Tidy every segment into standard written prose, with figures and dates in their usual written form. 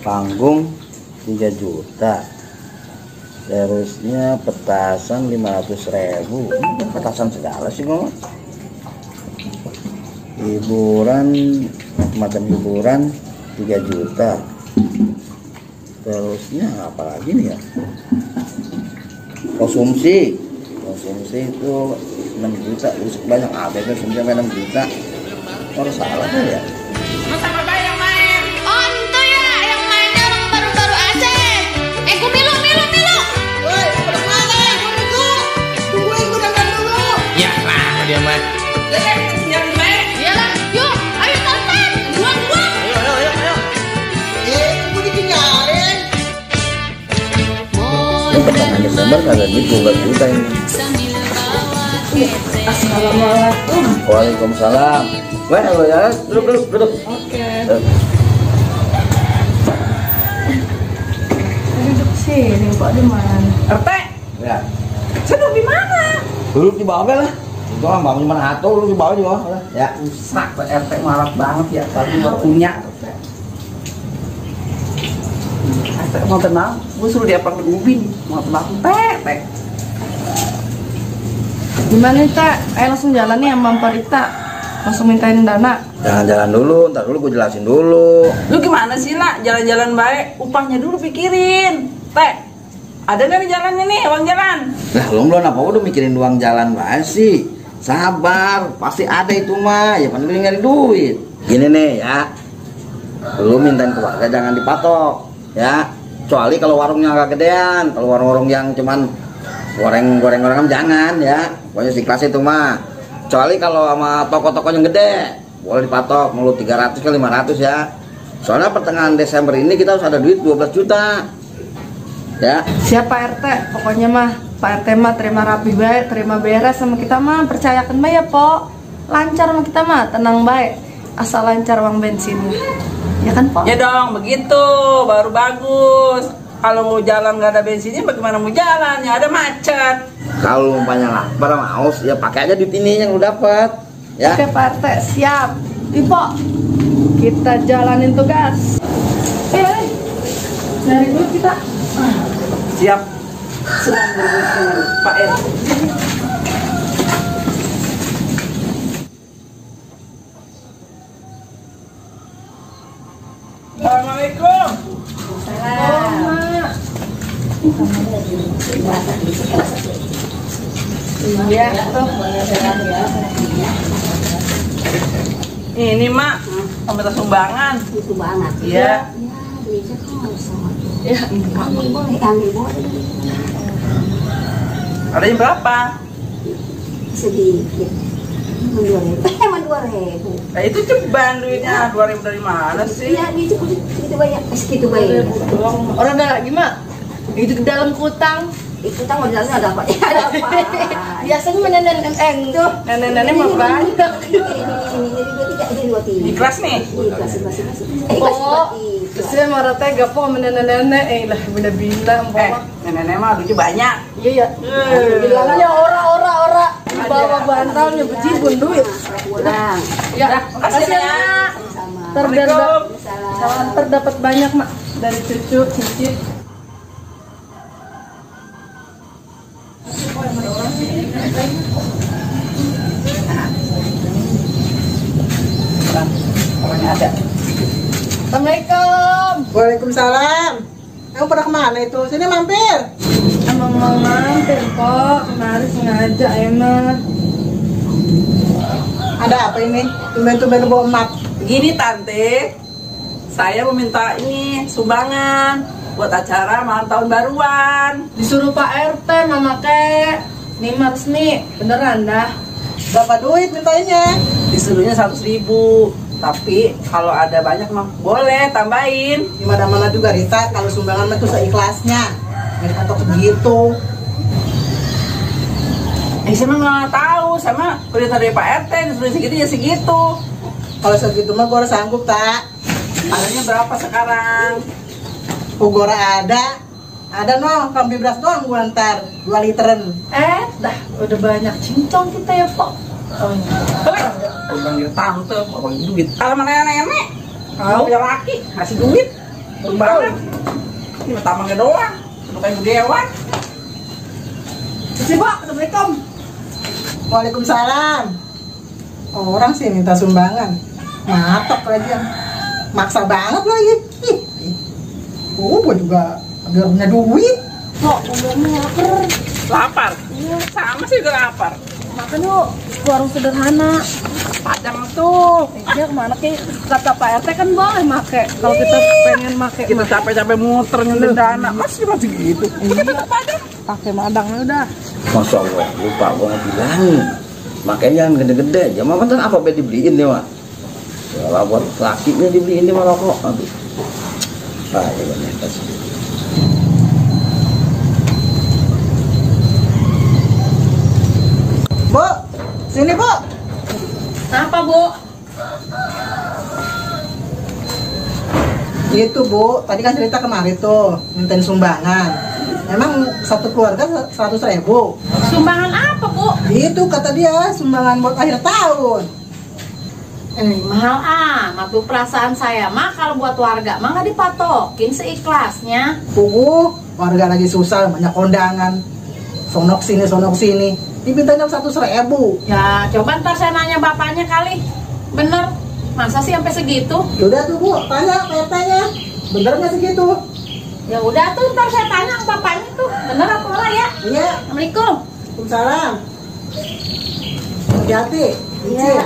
panggung 3 juta, terusnya petasan 500.000. Ini petasan segala sih ngomong. Hiburan, macam hiburan 3 juta. Terusnya apa lagi nih ya? Konsumsi itu 6 juta. Banyak apa itu konsumsi sampai 6 juta. Orang salah kan ya? Masa bapak yang main? Oh itu ya, yang mainnya orang baru-baru aja. Gue Milo. Woi, udah mana? Tungguin gue dandan dulu. Ya lah, dia mah. Jangan main. Iyalah, yuk, ayo tonton. Buang. Ayo. Gue ditinggalin. Ini pertengahan Desember ada duit 12 juta ini. Assalamualaikum. Waalaikumsalam. Wah, ya, duduk. Oke. Duduk sini, kok di mana? RT, Ya. saya duduk di mana? Duduk di bawah lah. Itu orang bangun cuma satu, lu di bawah juga. Ya. Rusak, RT marah banget ya. Tadi mau punya. RT mau tenang, gue suruh dia pergi ubin. Mau tenang, Teh. Gimana nih, Tak? Ayo langsung jalan nih sama Mbak Rita. Langsung mintain dana. Jangan jalan dulu, ntar dulu gue jelasin dulu. Lu gimana sih, nak? Jalan-jalan baik, upahnya dulu pikirin. Teh, ada nggak nih jalannya nih, uang jalan? Lah, lu belum apa udah mikirin uang jalan banget sih. Sabar, pasti ada itu mah. Ya pandai nyari duit. Gini nih ya. Lu mintain ke warga jangan dipatok, ya. Kecuali kalau warungnya agak gedean, kalau warung-warung yang cuman goreng-gorengan jangan ya. Pokoknya ikhlas itu mah. Kecuali kalau sama toko-toko yang gede, boleh dipatok mulu 300 ke 500 ya. Soalnya pertengahan Desember ini kita harus ada duit 12 juta. Ya. Siapa RT? Pokoknya mah Pak RT mah terima rapi baik, terima beres sama kita mah, percayakan baik ya, Pok. Lancar sama kita mah, tenang baik. Asal lancar uang bensinnya. Ya kan, Pok? Ya dong, begitu baru bagus. Kalau mau jalan nggak ada bensinnya, bagaimana mau jalan? Ya ada macet. Kalau umpamanya lapar sama haus, ya pakai aja duit ini yang lu dapat. Ya. Oke, Pak RT, siap. Ipo, kita jalanin tugas. Dari dulu kita. Siap. Sedang berburu Pak RT. Assalamualaikum. Iya, tuh. Ini mak, minta sumbangan. Sumbangan. Iya. Ya, Boleh. Adanya berapa? Sedikit. Emang 2.000. Nah itu ceban duitnya, 2.000 dari mana sih? Iya, itu banyak. Segitu banyak. orang ada lagi, Mak. Itu ke dalam kutang. Itu tanggal jalan ada apa? Ya ada apa? Biasanya nenek-nenek tuh, nenek-nenek mah banyak. Ini 2.3. Ikhlas nih. Ikhlas. Oh, saya marah tega po sama nenek-nenek, lah bina-bina, Nenek-nenek mah duitnya banyak. Iya. Bilangnya ora. Bawa bantalnya bejibun duit. Kurang. Ya, makasih ya. Terdapat banyak, Mak, dari cucu, cicit. Orangnya ada. Assalamualaikum. Waalaikumsalam. Kamu pada kemana itu? Sini mampir. Emang mau mampir kok, kemarin sengaja emang. Ada apa ini? Tumben-tumben bawa map. Begini tante, saya meminta ini sumbangan buat acara malam tahun baruan. Disuruh Pak RT, Mama Kek. Nih Mak resmi, beneran dah. Berapa duit mintanya? Disuruhnya 100.000, tapi kalau ada banyak mah boleh tambahin. Di mana-mana juga Rita, kalau sumbangan itu seikhlasnya. Nggak dipatok segitu. Saya mah nggak tahu, sama perintah dari Pak RT disuruh segitu ya segitu. Kalau segitu mah gue harus sanggup, tak? Adanya berapa sekarang? Ugora ada. Ada no, kampi beras doang gue ntar 2 literan. Dah, udah banyak cincong kita ya, Pak. Udah panggil tante, mau bagi duit. Kalau mana nenek, kalau punya laki, ngasih duit. Banget. Ini tamangnya doang. Udah kayak dewan. Si Bu, Assalamualaikum. Waalaikumsalam. Orang sih minta sumbangan. Matok lagi yang maksa banget lagi. Gua juga biar punya duit. Kok ngomongnya lapar? Lapar? Iya. Sama sih udah lapar. Makan yuk, warung sederhana. Padang tuh. Iya kemana ki? Kata Pak RT kan boleh make. Kalau kita pengen make Kita capek-capek muter nyumbang dana. Masih gitu. iya. Pakai madangnya udah. Masya Allah, lupa gua ngebilangin. Makanya jangan gede-gede. Ya mama kan apa be dibeliin dia mah. Kalau buat lakinya dibeliin dia mah rokok. Aduh. Ah, ya bener kasih. Bu, sini Bu. Apa Bu? Gitu Bu, tadi kan cerita kemarin tuh mintain sumbangan. Emang satu keluarga 100.000. Sumbangan apa Bu? Itu kata dia sumbangan buat akhir tahun. Mahal amat Bu, perasaan saya mah kalau buat warga mah nggak dipatokin seikhlasnya. Warga lagi susah, banyak kondangan. Sonok sini. Dipintanya 100.000. Ya coba ntar saya nanya bapaknya kali. Bener, masa sih sampai segitu? Yaudah tuh Bu, tanya PRT-nya. Bener nggak segitu? Ya udah tuh ntar saya tanya ke bapaknya tuh. Bener apa enggak ya? Iya. Assalamualaikum. Waalaikumsalam. Hati-hati. Iya.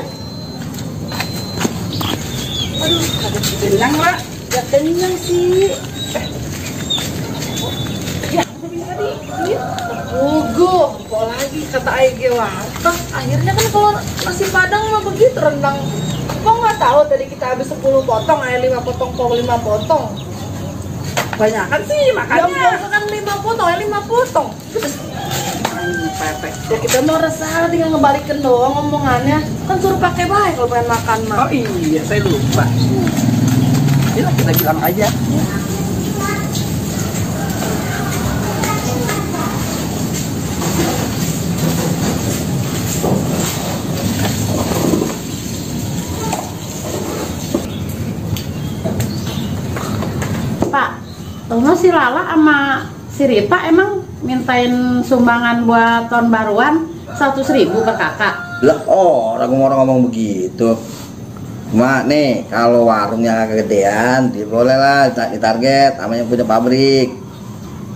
Aduh, ada kenyang lah. Ya kenyang sih. Ya, kok lagi kata Aige warteg. Akhirnya kan kalau nasi padang mah begitu rendang. Kok nggak tahu tadi kita habis 10 potong, ayam 5 potong, kok 5 potong. Banyakan sih makannya. Ya kan 5 potong, ayam 5 potong. Terus ya kita mau resah tinggal ngebalikin doang omongannya. Kan suruh pakai baik kalau pengen makan mah. Oh iya, saya lupa. Yuk, kita bilang aja. Pak, tunggu si Lala sama si Ripa emang mintain sumbangan buat tahun baruan 100.000 ke kakak. Lah orang ngomong begitu. Mak nih kalau warungnya agak gedean, boleh lah ditarget sama yang punya pabrik.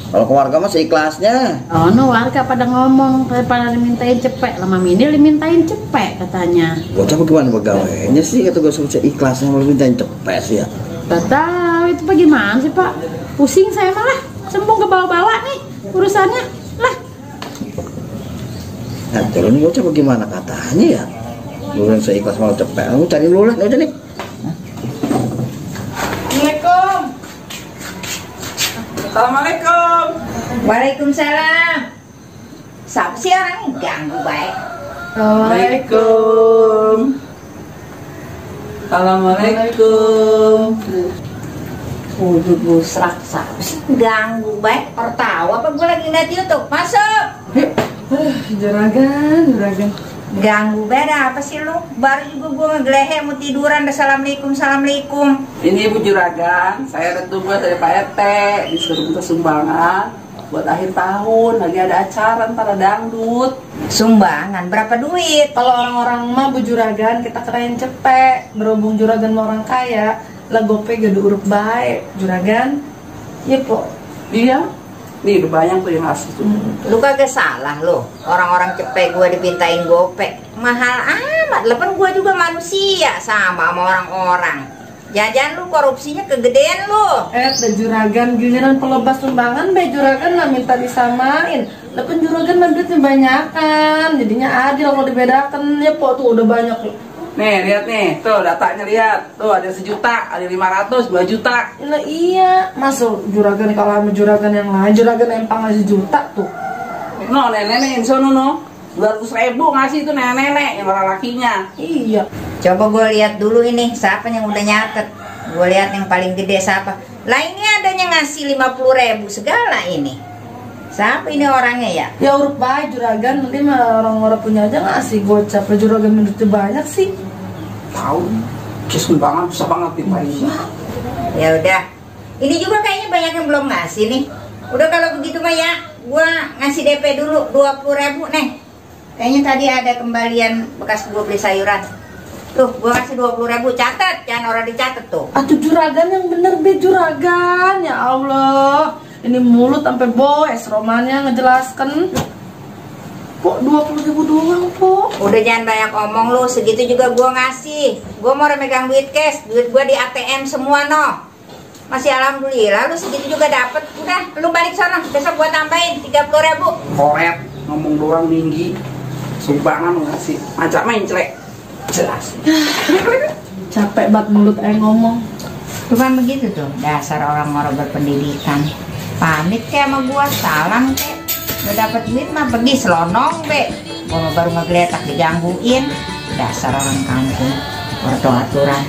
Kalau keluarga mah seikhlasnya. Oh no, warga pada ngomong pada dimintain cepek, lama mini dimintain cepek katanya. Bocah bagaimana pegawainya sih kata gue seikhlasnya mau mintain cepet sih ya. Gak tahu itu bagaimana sih Pak? Pusing saya malah, sembung ke bawah-bawah nih urusannya lah. Nah turun bocah bagaimana katanya ya? Lu yang seikhlas mau cepet, aku cari dulu lah, udah nih. Assalamualaikum. Assalamualaikum. Waalaikumsalam. Siapa sih orang yang ganggu baik? Assalamualaikum. Assalamualaikum. Udah busrak, siapa sih ganggu baik? Pertawa apa gue lagi ngeliat YouTube? Masuk. Juragan. Ganggu beda apa sih lu? Baru juga gue ngegelehe mau tiduran. Assalamualaikum. Ini Ibu Juragan, saya ada tugas dari Pak RT, disuruh minta sumbangan buat akhir tahun, lagi ada acara ntar ada dangdut. Sumbangan berapa duit? Kalau orang-orang mah Bu Juragan kita kerain cepek. Berhubung Juragan mah orang kaya, lah gope gak diurut baik. Juragan, iya po. Iya, nih udah banyak tuh yang ngasih tuh. Lu kagak salah lo. Orang-orang cepek gue dipintain gope. Mahal amat. Lepas gue juga manusia sama orang-orang. Jangan lu korupsinya kegedean lu. Juragan giliran pelebas sumbangan, Juragan lah minta disamain. Lepas Juragan mah duitnya banyakan, jadinya adil kalau dibedakan ya po tuh udah banyak. Nih lihat nih, tuh datanya lihat, tuh ada 1 juta, ada 500, 2 juta. Nah iya, masuk Juragan kalau sama Juragan yang lain, Juragan empang aja juta tuh. No, nenek-nenek yang sono no, 200.000 ngasih tuh nenek-nenek yang orang lakinya. Iya. Coba gue lihat dulu ini siapa yang udah nyatet. Gue lihat yang paling gede siapa. Lah ini adanya ngasih 50.000 segala ini. Siapa ini orangnya ya? Ya urut baik Juragan, nanti mah orang-orang punya aja ngasih gocap. Juragan menurutnya banyak sih. Tahu, sumbangan susah banget nih Pak. Ya udah, Ini juga kayaknya banyak yang belum ngasih nih. Udah kalau begitu mah ya, gua ngasih DP dulu 20.000 nih. Kayaknya tadi ada kembalian bekas gua beli sayuran. Tuh, gua kasih 20.000, catat, jangan orang dicatat tuh. Atuh juragan yang bener be juragan, ya Allah. Ini mulut sampai boes romannya ngejelaskan. Kok 20.000 doang, Pok? Udah jangan banyak omong lu, segitu juga gua ngasih. Gua mau megang duit cash, duit gua di ATM semua no. Masih alhamdulillah lu segitu juga dapet. Udah, lu balik sana, besok gua tambahin 30.000. Koret, ngomong doang tinggi. Sumbangan lu ngasih, macam main celek. Jelas. Capek banget mulut ngomong. Bukan begitu tuh, dasar orang-orang berpendidikan. Pamit kayak sama gua, salam kek. Udah dapet duit mah pergi selonong be. Gua baru ngegeletak digangguin. Dasar orang kampung, orto aturan.